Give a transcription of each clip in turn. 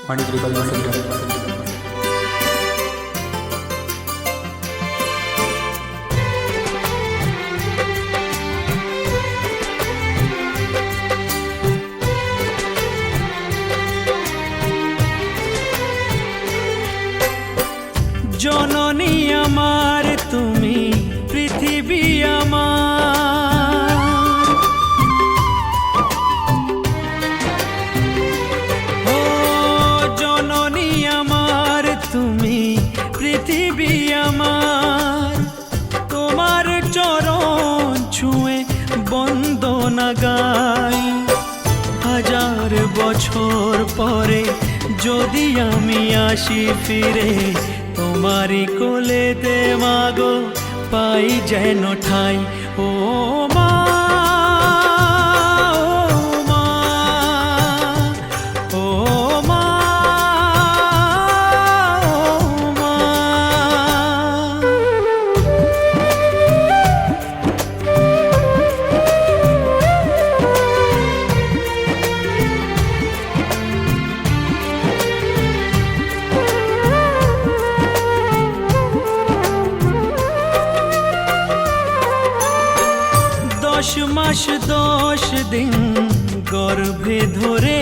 মানিক recording centre. জননী আমার তুমি পৃথিবী আমার, ও জননী আমার তুমি পৃথিবী আমার, তোমার চরণ ছুঁয়ে বন্দনা গাই। হাজার বছর পরে যদি আমি আসি ফিরে, তোমারি কোলেতে মাগো পাই যেন ঠাই। ও মা, ও মা, ও মা। দশ মাস 10 দিন গর্ভে ধরে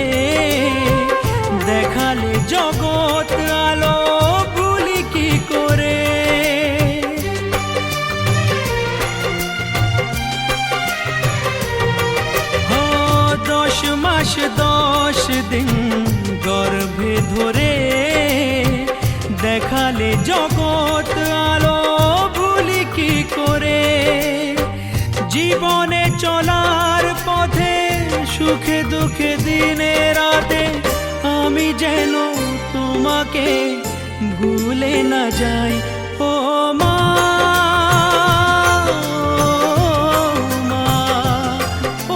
দেখালে জগৎ আলো ভুলি কি করে। ও 10 মাস 10 দিন গর্ভে ধরে দেখালে জগৎ আলো ভুলি কি করে। জীবনে চলার পথে সুখে দুঃখে দিনে রাতে আমি যেন তোমাকে ভুলে না যাই। ও মা,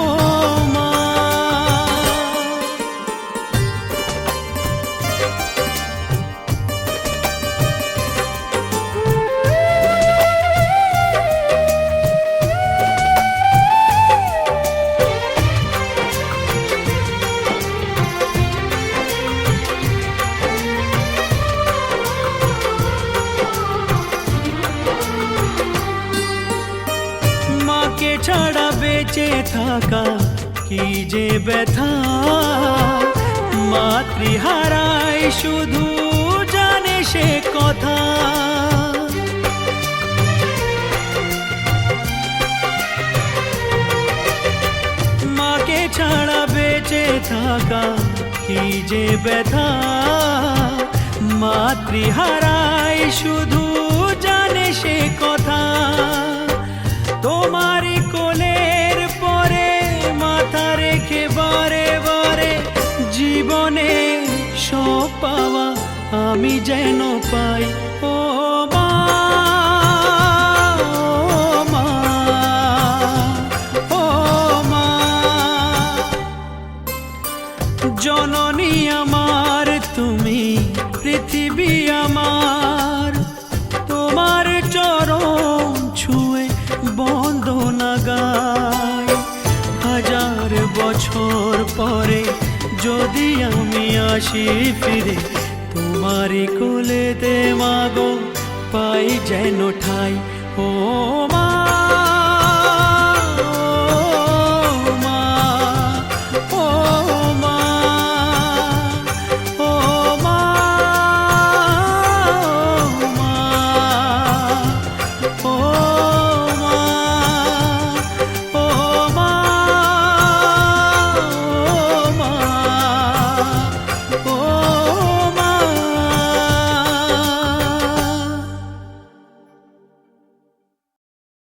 ও মা। মাকে ছাড়া বেঁচে থাকা কি যে ব্যথা, মাতৃহারাই শুধু জানে সে কথা। মাকে ছাড়া বেঁচে থাকা কি যে ব্যথা, মাতৃহারাই শুধু জানে সে কথা। তোমারি কোলের পরে মাথা রেখে বারে বারে জীবনে সব পাওয়া আমি যেন পাই। ও মা, ও মা, ও মা। জননী আমার তুমি পৃথিবী আমার, তোমার চরণ ছুঁয়ে বন্দনা গাই। হাজার বছর পরে যদি আমি আসি ফিরে, তোমারি কোলেতে মাগো পাই যেন ঠাই। ও মা।